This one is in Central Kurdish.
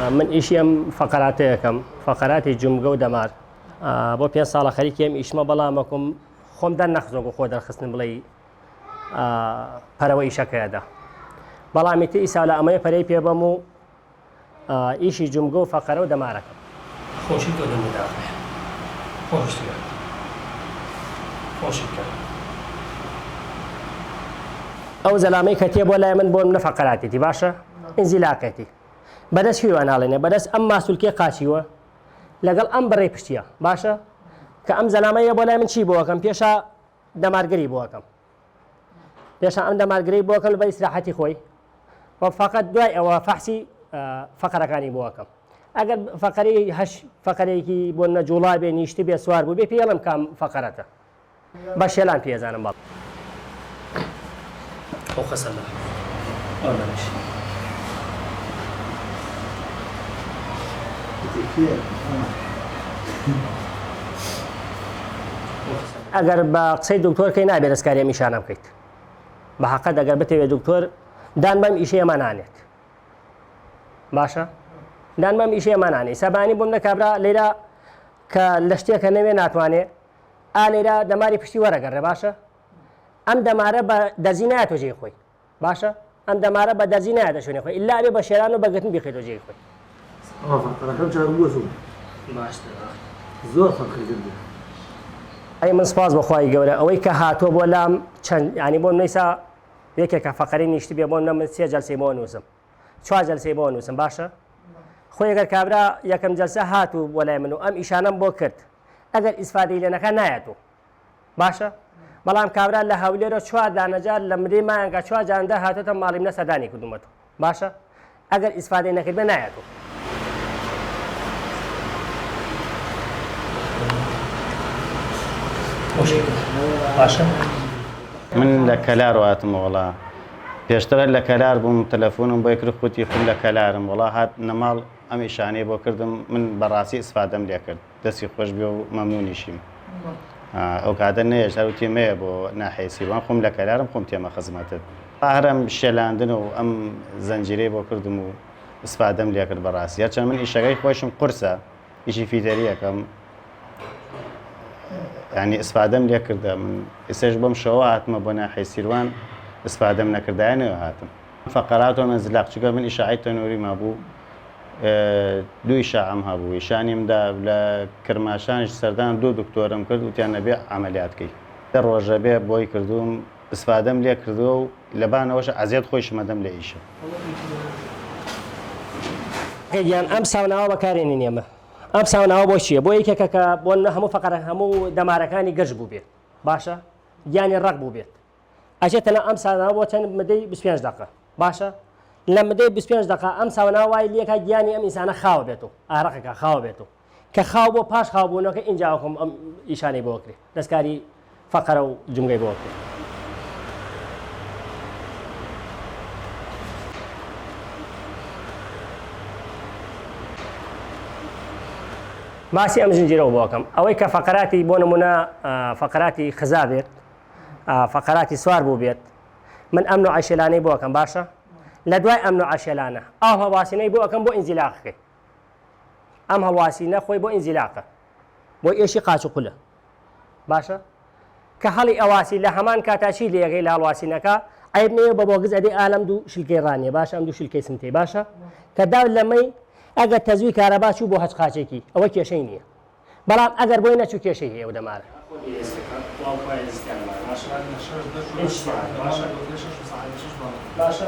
من ئیشی ئەم فەقەراتەیەکەم فەقەراتی جومگە و دەمار بۆ 5 ساڵە خەریکی ئەم ئیشمە بەڵامەکم خۆم دەرنەخزۆ خۆ دەرخستن بڵێ پەرەوە ئیشەکەیەدا بەڵامی تی ئیسا لە ئەمەیە پەرەی پێ بەم و ئیشی جومگە و فەقەرە و دەمارەکەم خۆشی تۆ دەمەداخێ خۆشتە خۆشت کرد ئەو زەلامەی کە تێ بۆ لای من بۆم نەفەقەراتێتی باشە ئینزیلاقێتی بەدەست هیواناڵێنێ بەدەست ئەم ماسولکێ قاچیوە لەگەڵ ئەم بڕێ پشتیە باشە کە ئەم زەلامەیە بۆ لای من چی بۆەکەم پێشە دەمارگەری بۆەکەم پێشە ئەم دەمارگەری بۆکەم بە ئیسراحەتی خۆی و فقط دوای ئەوە فەحسی فەقەرەکانی بۆەکەم ئەگەر فەقەری هەش فەقەرێکی بۆ نەجوڵا بێ نیشتی بێ سوار بوو بێ پێڵم کام فەقەرەتە بە شێلان پێزانم باڵ ئەو خەسەلە ئەوەش ئەگەر بە قسەی دکتۆرکەی نابێت دەستکاری میشانە بکەیت بە حەقەت ئەگەر بتەوێت دکتۆر دان بەم ئیشەیەمان نانێت باشە دان بەم ئیشەیەمان نانێت سەبانی بۆم نەکابرا لێرە کە لە شتێکە نەوێ ناتوانێت لێرە دەماری پشتی وەرەگەڕێ باشە ئەم دەمارە بە دەرزی نایەتۆ جێی خۆی باشە ئەم دەمارە بە دەرزی نایەتە شوێنی خۆی ئللا بێ بە شێران و بەگرتن بخێتۆ جێی خۆی زۆر فەقیرتر بوو ئەی من سپاس بەخوای گەورە ئەوەی کە هاتۆ بۆ لام چەند ینی بۆم نەیسا یەکێکە فەقەری نیشتی بێ بۆم نەمن 3 جەلسەی بۆ نووسم 4 جەلسەی بۆ نووسم باشە خۆی ئەگەر کابرا یەکەم جەلسە هاتوو بۆ لای من و ئەم ئیشانەم بۆ کرد ئەگەر ئیسفادەی لێ نەکە نایەتەوە باشە بەڵام کابرا لە هەولێرە 4 دانەجار لە مدەی مایەنگە 4 جاردا هاتۆتە ماڵی منە سەردانی کردومەتەوە باشە ئەگەر ئیسفادەی نەکرد بێ نایەتەوە من لە کەلار هاتم وڵا پێشترە لە کەلار بووم تەلەفۆنم بۆی کرد خوتی خم لە کەلارم وڵا هات نەماڵ ئەم ئیشانەی بۆ کردم من بەڕاستی ئیسفادەم لێ کرد دەستی خۆش بێ و مەمنونیشیم ئەو کاتە نەیەش هەرو تێمەیە بۆ ناحیسیوان خۆم لە کەلارم خۆم تێمە خزمەتت هەرم شێلاندن و ئەم زەنجیرەی بۆ کردم و ئیسفادەم لێ کرد بەڕاستی هەرچەند من ئیشەکەی خۆشم قورسە ئیشی فیدەریەکەم ینی ئیسفادەم لێ کردە من ئێسش بۆم شەوە هاتمە بۆ ناحیە سیروان ئیسفادەم نەکردایانەوە هاتم فەقەرات و مەنزلاق چونکە من ئیشاعی تەنووری مابوو دوو ئیشاعەم هەبوو ئیشانیمدا لە کرماشانیش سەردان 2 دکتۆرم کرد وتیان نەبێ عەمەلیاتکەی ڕۆژە بێ بۆی کردووم ئیسفادەم لێ کردووە و لەبانەوەش ئەزیەت خۆی شمەدەم لە ئیشە گیان ئەم ساوناوە بەکارێنین ئێمە ئەم ساوناوە بۆ چییە بۆ یەکێکە کە بۆ هەموو فەقەرە هەموو دەمارەکانی گەشت بوو بێت باشە گیانی ڕق بوو بێت ئەچێتەنە ئەم ساوناوە بۆ چەند مدەی 25 دقیقە باشە لە مدەی 25 دقیقە ئەم ساوناوە وای لێکە گیانی ئەم ئینسانە خاوە بێتەوە ئارەقێکە خاوە بێتەوە کە خاو بۆ پاش خاوبوونەوەکە ئینجاوەکەم ئەم ئیشانەی بۆ کرێ دەستکاری فەقەرە و جومگەی بۆ کرێ باسی ئەم زنجیرەوە بۆکەم ئەوەی کە فەقەراتی بۆ نمونە فەقەراتی خزا بێت فەقەراتی سوار بوو بێت من ئەم نوع شێلانەی بۆکەم باشە لە دوای ئەم نوع شێلانە ئەو هەواسینەی بۆ ئەەکەم بۆ ئینزیلاقەکەی ئەم هەواسینە خۆی بۆ ئینزیلاقە بۆ ئێشی قاچ و قولە باشە کە هەڵی ئەواسی لە هەمان کاتاشی لێگەی لە هەڵواسینەکە عیب نەیە بە بۆگز ئەدەی ئالەم دوو شلکەی ڕانیە باشە ئەم دوو شلکەی سنتەی باشە کە داو لەمەی ئەگەر تەزوی کارەبا چوو بۆ هەچ قاچێکی ئەوە کێشەی نییە بەڵام ئەگەر بۆی نەچوو کێشەی هەیە و دەمارە باشە